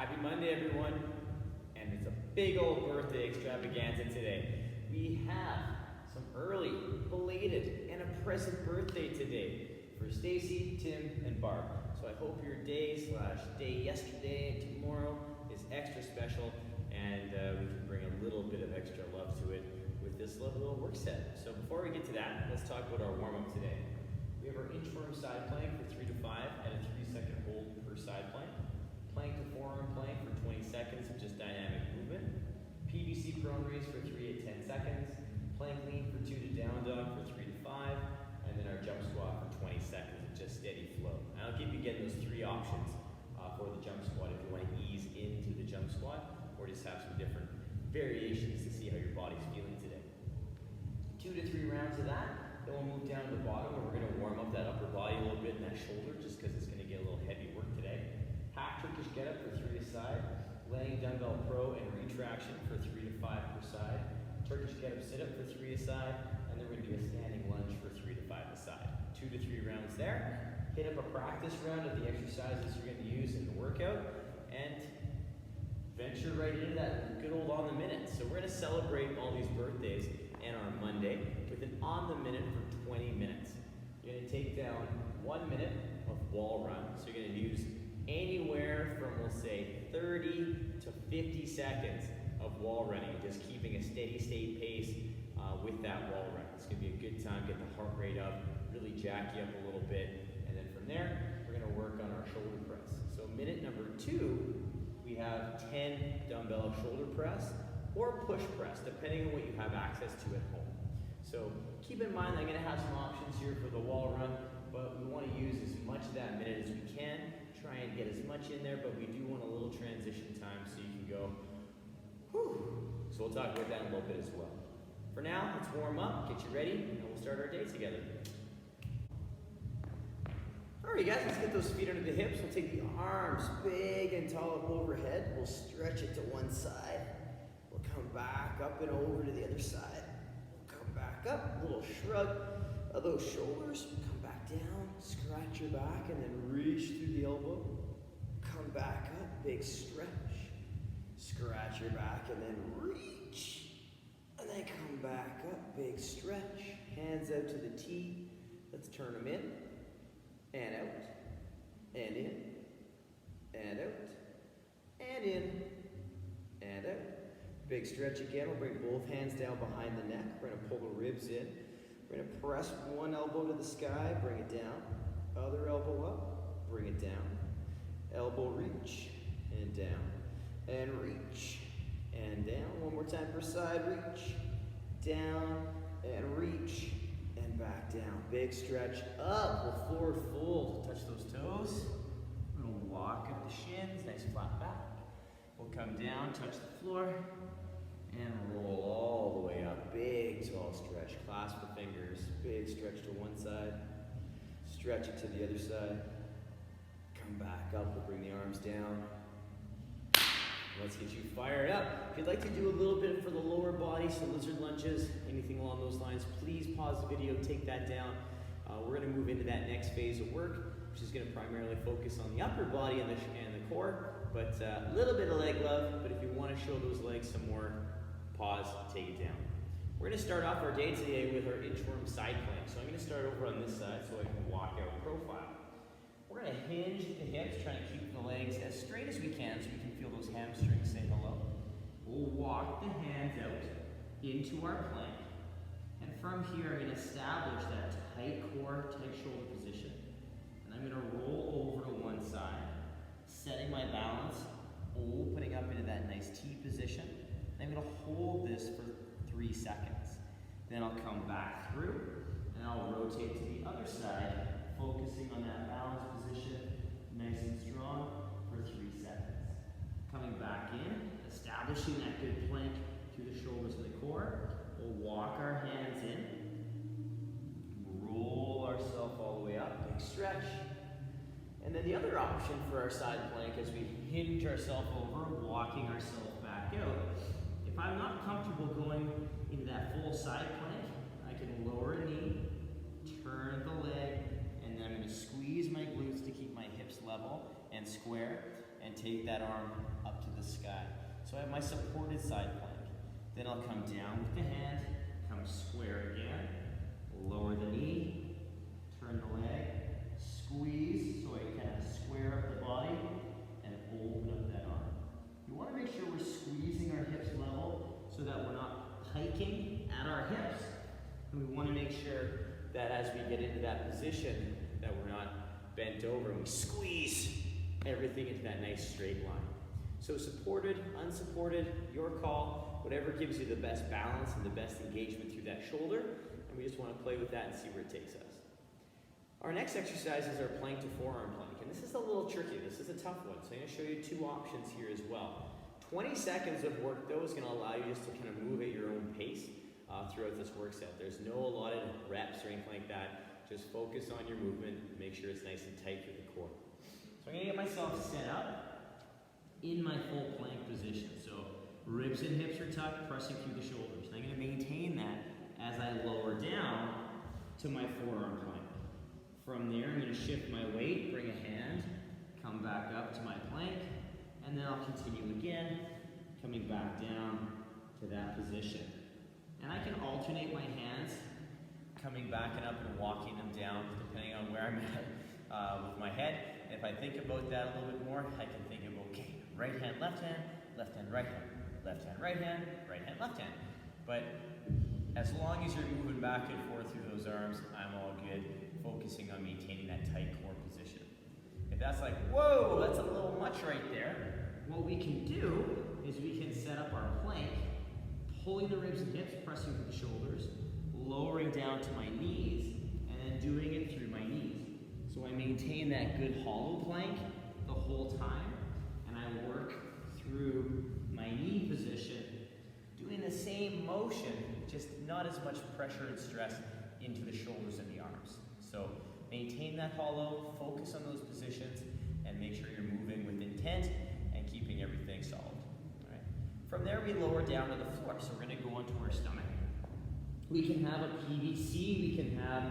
Happy Monday, everyone. And it's a big old birthday extravaganza today. We have some early, belated, and a present birthday today for Stacey, Tim, and Barb. So I hope your day yesterday and tomorrow is extra special, and we can bring a little bit of extra love to it with this little work set. So before we get to that, let's talk about our warm-up today. We have our Inchworm Side Plank for 3 to 5 at a 3-second hold per side plank. Plank to forearm plank for 20 seconds of just dynamic movement. PVC Prone Raise for 3 at 10 seconds. Plank lean for 2 to down dog for 3 to 5. And then our jump squat for 20 seconds of just steady flow. And I'll keep you getting those 3 options for the jump squat if you want to ease into the jump squat or just have some different variations to see how your body's feeling today. 2 to 3 rounds of that. Then we'll move down to the bottom where we're going to warm up that upper body a little bit and that shoulder just because it's going to get a little heavy work today. Half Turkish get up for 3 a side. Laying dumbbell pro and retraction for 3 to 5 per side. Turkish get up sit up for 3 a side. And then we're going to do a standing lunge for 3 to 5 a side. 2 to 3 rounds there. Hit up a practice round of the exercises you're going to use in the workout. And venture right into that good old on the minute. So we're going to celebrate all these birthdays and our Monday with an on the minute for 20 minutes. You're going to take down 1 minute of wall run. So you're going to use anywhere from, we'll say, 30 to 50 seconds of wall running, just keeping a steady state pace with that wall run. It's going to be a good time, get the heart rate up, really jack you up a little bit, and then from there, we're going to work on our shoulder press. So minute number 2, we have 10 dumbbell shoulder press or push press, depending on what you have access to at home. So keep in mind, I'm going to have some options here for the wall run, but we want to use as much of that minute as we can. Try and get as much in there, but we do want a little transition time so you can go, whew. So we'll talk about that in a little bit as well. For now, let's warm up, get you ready, and we'll start our day together. Alright guys, let's get those feet under the hips. We'll take the arms big and tall up overhead. We'll stretch it to one side. We'll come back up and over to the other side. We'll come back up, a little shrug of those shoulders. Come back down, scratch your back, and then reach through the elbow. Come back up, big stretch. Scratch your back, and then reach. And then come back up, big stretch. Hands out to the T. Let's turn them in, and out, and in, and out, and in, and out. Big stretch again. We'll bring both hands down behind the neck. We're going to pull the ribs in. We're going to press one elbow to the sky, bring it down. Other elbow up, bring it down. Elbow reach, and down. And reach, and down. One more time per side. Reach, down, and reach, and back down. Big stretch up. We'll forward fold. Touch those toes. We're going to walk up the shins. Nice flat back. We'll come down, touch the floor. And roll all the way up. Big tall stretch. Clasp the fingers. Big stretch to one side. Stretch it to the other side. Come back up. We'll bring the arms down. Let's get you fired up. If you'd like to do a little bit for the lower body, some lizard lunges, anything along those lines, please pause the video, take that down. We're going to move into that next phase of work, which is going to primarily focus on the upper body and the core, but a little bit of leg love. But if you want to show those legs some more, pause, take it down. We're going to start off our day today with our Inchworm Side Plank. So I'm going to start over on this side so I can walk out profile. We're going to hinge at the hips, trying to keep the legs as straight as we can so we can feel those hamstrings say hello. We'll walk the hands out into our plank. And from here, I'm going to establish that tight core, tight shoulder position. And I'm going to roll over to one side, setting my balance, opening up into that nice T position. I'm going to hold this for 3 seconds. Then I'll come back through and I'll rotate to the other side, focusing on that balance position, nice and strong for 3 seconds. Coming back in, establishing that good plank through the shoulders and the core. We'll walk our hands in, roll ourselves all the way up, big stretch. And then the other option for our side plank is we hinge ourselves over, walking ourselves back out. If I'm not comfortable going into that full side plank, I can lower a knee, turn the leg, and then I'm going to squeeze my glutes to keep my hips level and square, and take that arm the sky. So I have my supported side plank. Then I'll come down with the hand, come square again, lower the knee, turn the leg, squeeze so I kind of square up the body and open up that arm. You want to make sure we're squeezing our hips level so that we're not hiking at our hips. And we want to make sure that as we get into that position that we're not bent over and we squeeze everything into that nice straight line. So supported, unsupported, your call, whatever gives you the best balance and the best engagement through that shoulder, and we just want to play with that and see where it takes us. Our next exercise is our plank to forearm plank, and this is a little tricky, this is a tough one, so I'm going to show you two options here as well. 20 seconds of work though is going to allow you just to kind of move at your own pace throughout this work set. There's no allotted reps or anything like that, just focus on your movement, make sure it's nice and tight through the core. So I'm going to get myself set up in my full plank position. So ribs and hips are tucked, pressing through the shoulders. And I'm going to maintain that as I lower down to my forearm plank. From there, I'm going to shift my weight, bring a hand, come back up to my plank, and then I'll continue again, coming back down to that position. And I can alternate my hands, coming back and up and walking them down, depending on where I'm at with my head. And if I think about that a little bit more, I can think of, okay, right hand, right hand, left hand, right hand, left hand, right hand, left hand. But as long as you're moving back and forth through those arms, I'm all good, focusing on maintaining that tight core position. If that's like, whoa, that's a little much right there, what we can do is we can set up our plank, pulling the ribs and hips, pressing through the shoulders, lowering down to my knees, and then doing it through my knees. So I maintain that good hollow plank the whole time, and I work through my knee position, doing the same motion, just not as much pressure and stress into the shoulders and the arms. So maintain that hollow, focus on those positions, and make sure you're moving with intent and keeping everything solid. All right. From there, we lower down to the floor, so we're going to go onto our stomach. We can have a PVC, we can have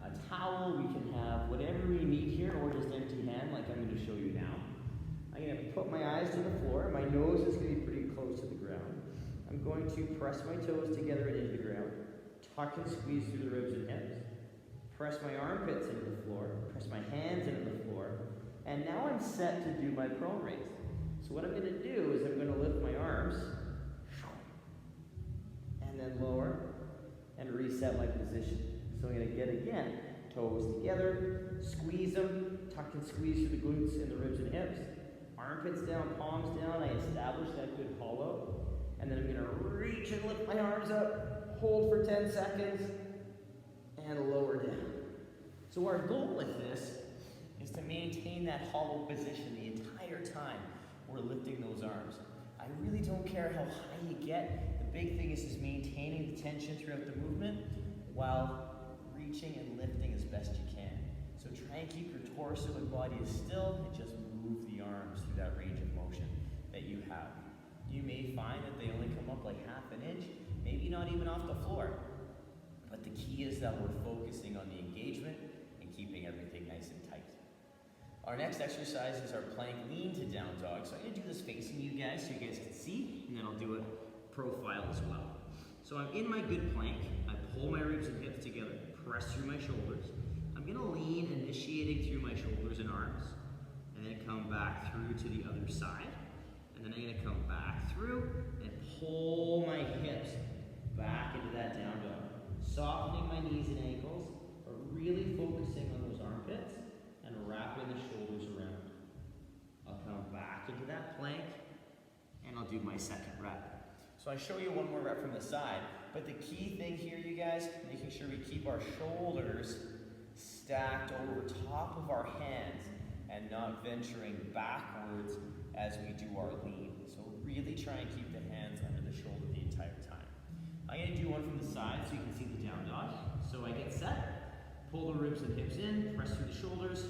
a towel, we can have whatever we need here, or just empty hand like I'm going to show you now. I'm going to put my eyes to the floor. My nose is going to be pretty close to the ground. I'm going to press my toes together and into the ground, tuck and squeeze through the ribs and hips, press my armpits into the floor, press my hands into the floor, and now I'm set to do my prone raise. So what I'm going to do is I'm going to lift my arms, and then lower, and reset my position. So I'm going to get again, toes together, squeeze them, tuck and squeeze through the glutes and the ribs and hips, armpits down, palms down, I establish that good hollow, and then I'm going to reach and lift my arms up, hold for 10 seconds, and lower down. So our goal with this is to maintain that hollow position the entire time we're lifting those arms. I really don't care how high you get. The big thing is just maintaining the tension throughout the movement while reaching and lifting as best you can. So try and keep your torso and body as still and just move the arms through that range of motion that you have. You may find that they only come up like half an inch, maybe not even off the floor. But the key is that we're focusing on the engagement and keeping everything nice and tight. Our next exercise is our plank lean to down dog. So I'm going to do this facing you guys so you guys can see, and then I'll do it profile as well. So I'm in my good plank. I pull my ribs and hips together, press through my shoulders. I'm going to lean, initiating through my shoulders and arms, and then come back through to the other side. And then I'm going to come back through and pull my hips back into that down dog. Softening my knees and ankles, but really focusing on those armpits and wrapping the shoulders around. I'll come back into that plank, and I'll do my second rep. So I show you one more rep from the side, but the key thing here, you guys, making sure we keep our shoulders stacked over top of our hands and not venturing backwards as we do our lean. So really try and keep the hands under the shoulder the entire time. I'm going to do one from the side so you can see the down dog. So I get set, pull the ribs and hips in, press through the shoulders.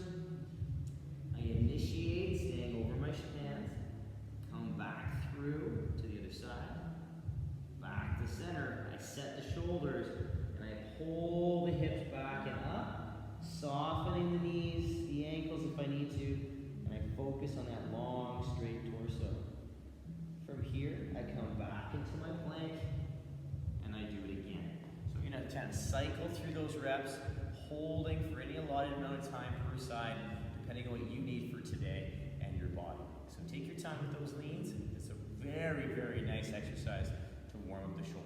I initiate, staying over my hands, come back through to the other side, back to center. I set the shoulders and I pull the hips back and up, softening the knees, the ankles if I need to, and I focus on that long, straight torso. cycle through those reps, holding for any allotted amount of time per side, depending on what you need for today and your body. So take your time with those leans. It's a very, very nice exercise to warm up the shoulders.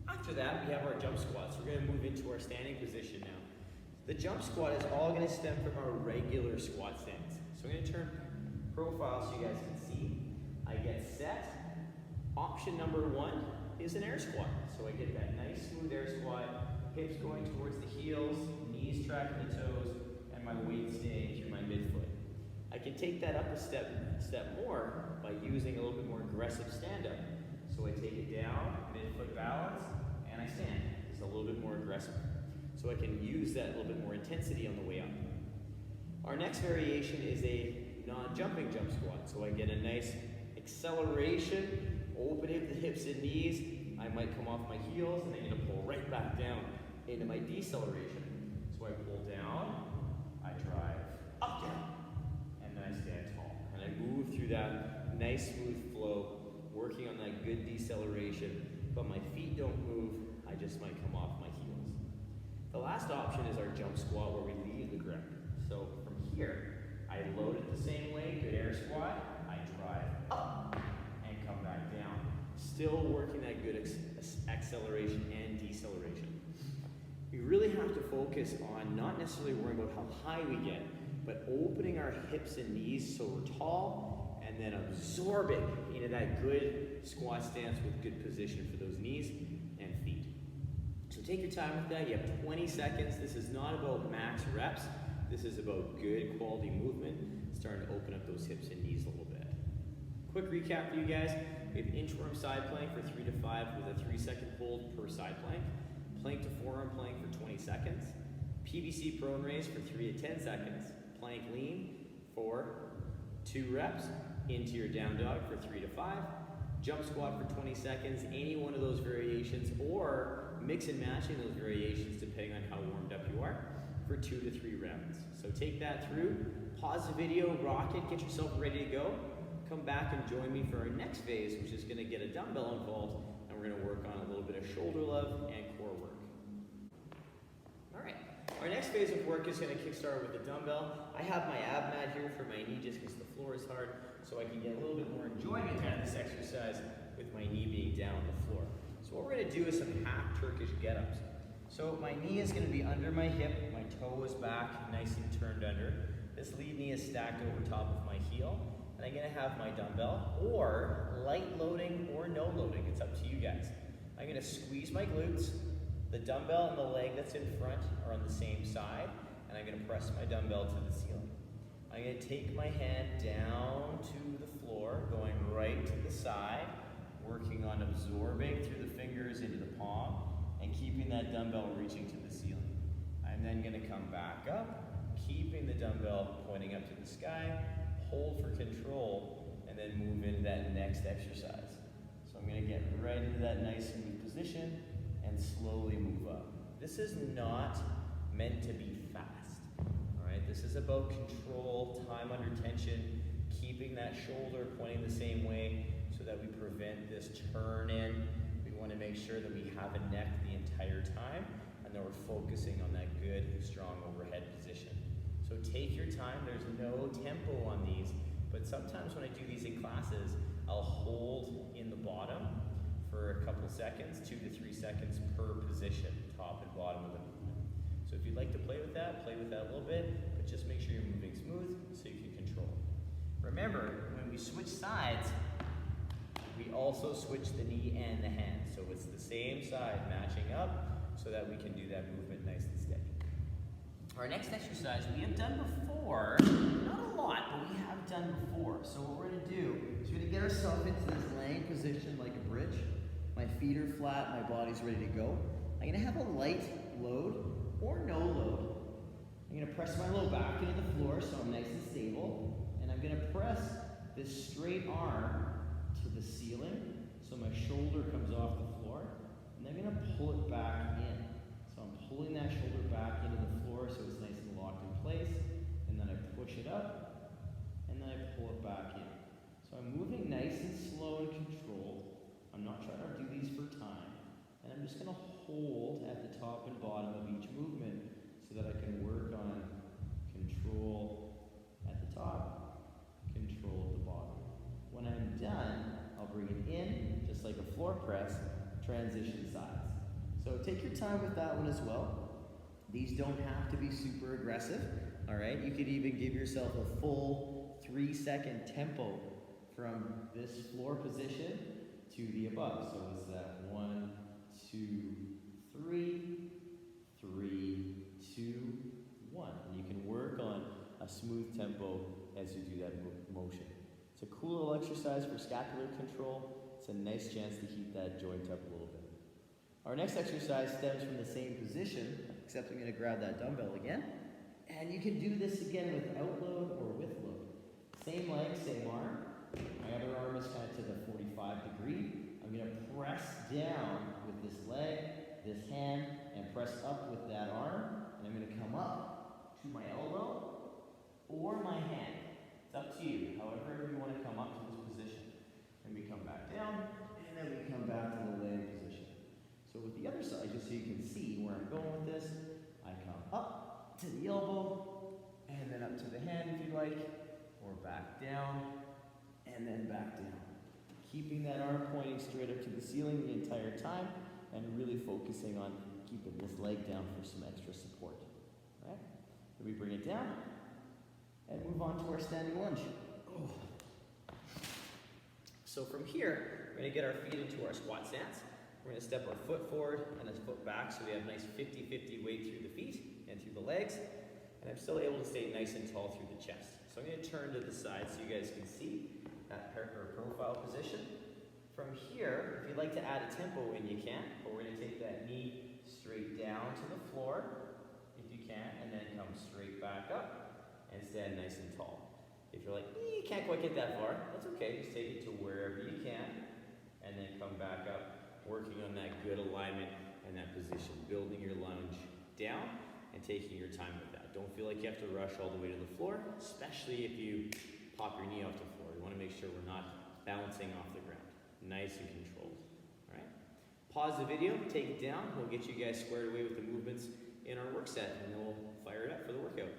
After that, we have our jump squats. We're gonna move into our standing position now. The jump squat is all gonna stem from our regular squat stance. So I'm gonna turn profile so you guys can see. I get set. Option number one is an air squat. So I get that nice smooth air squat, hips going towards the heels, knees tracking the toes, and my weight staying through my midfoot. I can take that up a step more by using a little bit more aggressive stand-up. So I take it down, midfoot balance, and I stand. It's a little bit more aggressive. So I can use that little bit more intensity on the way up. Our next variation is a non-jumping jump squat. So I get a nice acceleration, opening the hips and knees. I might come off my heels and I'm gonna pull right back down into my deceleration. So I pull down, I drive up, down, and then I stand tall. And I move through that nice smooth flow, working on that good deceleration, but my feet don't move, I just might come off my heels. The last option is our jump squat where we leave the ground. So from here, I load it the same way, good air squat, I drive up and come back down. Still working that good acceleration and deceleration. We really have to focus on not necessarily worrying about how high we get, but opening our hips and knees so we're tall, and then absorbing into that good squat stance with good position for those knees and feet. So take your time with that. You have 20 seconds. This is not about max reps. This is about good quality movement, starting to open up those hips and knees a little bit. Quick recap for you guys. We have Inchworm Side Plank for 3 to 5 with a 3-second hold per side plank. Plank to forearm plank for 20 seconds. PVC Prone Raise for 3 to 10 seconds. Plank lean for 2 reps. Into your down dog for 3 to 5. Jump squat for 20 seconds. Any one of those variations, or mix and matching those variations depending on how warmed up you are, for 2 to 3 rounds. So take that through, pause the video, rock it, get yourself ready to go. Come back and join me for our next phase, which is going to get a dumbbell involved, and we're going to work on a little bit of shoulder love and core work. All right, our next phase of work is going to kickstart with the dumbbell. I have my ab mat here for my knee just because the floor is hard, so I can get a little bit more enjoyment out of this exercise with my knee being down on the floor. So what we're going to do is some half Turkish get-ups. So my knee is going to be under my hip, my toe is back, nice and turned under. This lead knee is stacked over top of my heel. And I'm gonna have my dumbbell, or light loading or no loading, it's up to you guys. I'm gonna squeeze my glutes, the dumbbell and the leg that's in front are on the same side, and I'm gonna press my dumbbell to the ceiling. I'm gonna take my hand down to the floor, going right to the side, working on absorbing through the fingers into the palm, and keeping that dumbbell reaching to the ceiling. I'm then gonna come back up, keeping the dumbbell pointing up to the sky, hold for control, and then move into that next exercise. So I'm gonna get right into that nice smooth position and slowly move up. This is not meant to be fast, all right? This is about control, time under tension, keeping that shoulder pointing the same way so that we prevent this turn in. We wanna make sure that we have a neck the entire time, and that we're focusing on that good, strong overhead position. So take your time, there's no tempo on these, but sometimes when I do these in classes, I'll hold in the bottom for a couple seconds, 2 to 3 seconds per position, top and bottom of the movement. So if you'd like to play with that a little bit, but just make sure you're moving smooth so you can control. Remember, when we switch sides, we also switch the knee and the hand. So it's the same side matching up so that we can do that movement nice and steady. Our next exercise we have done before, not a lot, but we have done before. So what we're gonna do is we're gonna get ourselves into this laying position like a bridge. My feet are flat, my body's ready to go. I'm gonna have a light load or no load. I'm gonna press my low back into the floor so I'm nice and stable. And I'm gonna press this straight arm to the ceiling so my shoulder comes off the floor. And I'm gonna pull it back in. So I'm pulling that shoulder back into the floor so it's nice and locked in place, and then I push it up, and then I pull it back in. So I'm moving nice and slow and controlled. I'm not trying to do these for time, and I'm just gonna hold at the top and bottom of each movement so that I can work on control at the top, control at the bottom. When I'm done, I'll bring it in, just like a floor press, transition sides. So take your time with that one as well. These don't have to be super aggressive, all right? You could even give yourself a full 3-second tempo from this floor position to the above. So it's that 1, 2, 3, 3, 2, 1. And you can work on a smooth tempo as you do that motion. It's a cool little exercise for scapular control. It's a nice chance to heat that joint up a little bit. Our next exercise stems from the same position, except I'm going to grab that dumbbell again. And you can do this again without load or with load. Same leg, same arm. My other arm is kind of to the 45 degree. I'm going to press down with this leg, this hand, and press up with that arm. And I'm going to come up to my elbow or my hand. It's up to you, however you want to come up to this position. And we come back down, and then we come back to the laying position. So with the other side, just so you can see where I'm going with this, I come up to the elbow, and then up to the hand if you like, or back down, and then back down. Keeping that arm pointing straight up to the ceiling the entire time, and really focusing on keeping this leg down for some extra support. All right? Then we bring it down, and move on to our standing lunge. Oh. So from here, we're going to get our feet into our squat stance. We're going to step our foot forward and a foot back so we have nice 50-50 weight through the feet and through the legs. And I'm still able to stay nice and tall through the chest. So I'm going to turn to the side so you guys can see that profile position. From here, if you'd like to add a tempo in, you can. But we're going to take that knee straight down to the floor, if you can, and then come straight back up and stand nice and tall. If you're like, you can't quite get that far, that's okay. Just take it to wherever you can, and then come back up, working on that good alignment and that position, building your lunge down and taking your time with that. Don't feel like you have to rush all the way to the floor, especially if you pop your knee off the floor. You want to make sure we're not bouncing off the ground. Nice and controlled. All right. Pause the video, take it down. We'll get you guys squared away with the movements in our work set, and then we'll fire it up for the workout.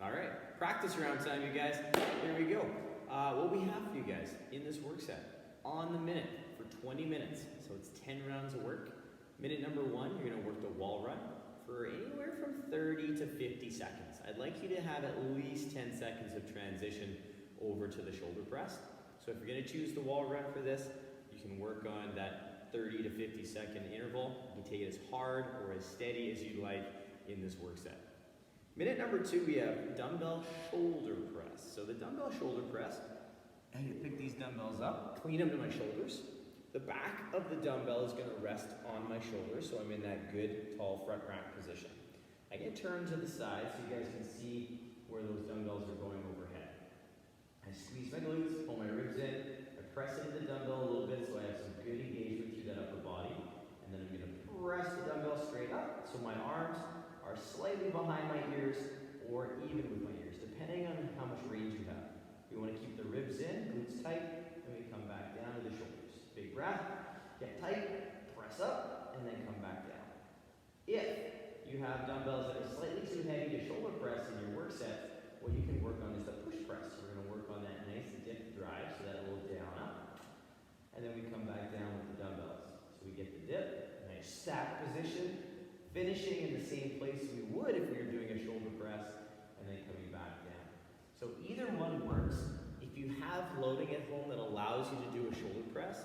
All right, practice round time, you guys. Here we go. What we have for you guys in this work set, on the minute for 20 minutes. So it's 10 rounds of work. Minute number 1, you're gonna work the wall run for anywhere from 30 to 50 seconds. I'd like you to have at least 10 seconds of transition over to the shoulder press. So if you're gonna choose the wall run for this, you can work on that 30 to 50 second interval. You can take it as hard or as steady as you like in this work set. Minute number 2, we have dumbbell shoulder press. So the dumbbell shoulder press, I'm gonna pick these dumbbells up, clean them to my shoulders. The back of the dumbbell is gonna rest on my shoulders, so I'm in that good, tall front rack position. I get turned to the side so you guys can see where those dumbbells are going overhead. I squeeze my glutes, pull my ribs in, I press into the dumbbell a little bit so I have some good engagement through that upper body. And then I'm gonna press the dumbbell straight up so my arms are slightly behind my ears or even with my ears, depending on how much range you have. We want to keep the ribs in, glutes tight, and we come back down to the shoulders. Big breath, get tight, press up, and then come back down. If you have dumbbells that are slightly too heavy to shoulder press in your work set, what you can work on is the push press. We're going to work on that nice dip drive, so that will down up. And then we come back down with the dumbbells. So we get the dip, nice stack position, finishing in the same place we would if we were doing a shoulder press, and then coming back down. So either one works. If you have loading at home that allows you to do a shoulder press,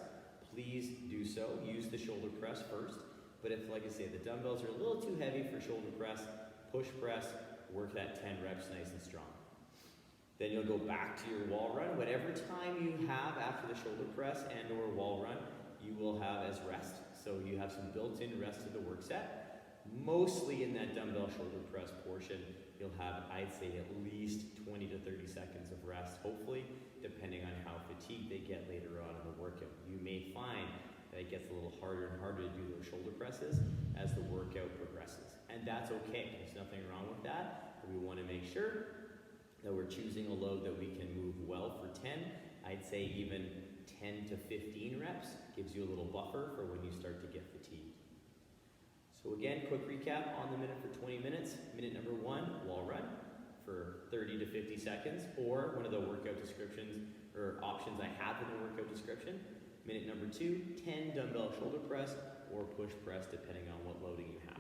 please do so. Use the shoulder press first. But if, like I say, the dumbbells are a little too heavy for shoulder press, push press, work that 10 reps nice and strong. Then you'll go back to your wall run. Whatever time you have after the shoulder press and or wall run, you will have as rest. So you have some built-in rest to the work set. Mostly in that dumbbell shoulder press portion, you'll have, I'd say, at least 20 to 30 seconds of rest, hopefully, depending on how fatigued they get later on in the workout. You may find that it gets a little harder and harder to do those shoulder presses as the workout progresses. And that's okay. There's nothing wrong with that. But we want to make sure that we're choosing a load that we can move well for 10 I'd say even 10 to 15 reps gives you a little buffer for when you start to get fatigued. So again, quick recap on the minute for 20 minutes. Minute number 1, wall run for 30 to 50 seconds, or one of the workout descriptions or options I have in the workout description. Minute number 2, 10 dumbbell shoulder press or push press, depending on what loading you have.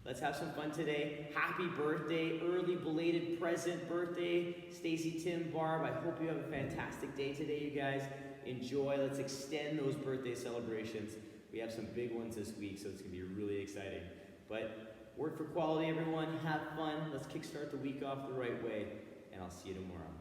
Let's have some fun today. Happy birthday, early belated present birthday, Stacey, Tim, Barb. I hope you have a fantastic day today, you guys. Enjoy. Let's extend those birthday celebrations. We have some big ones this week, so it's going to be really exciting. But work for quality, everyone. Have fun. Let's kickstart the week off the right way, and I'll see you tomorrow.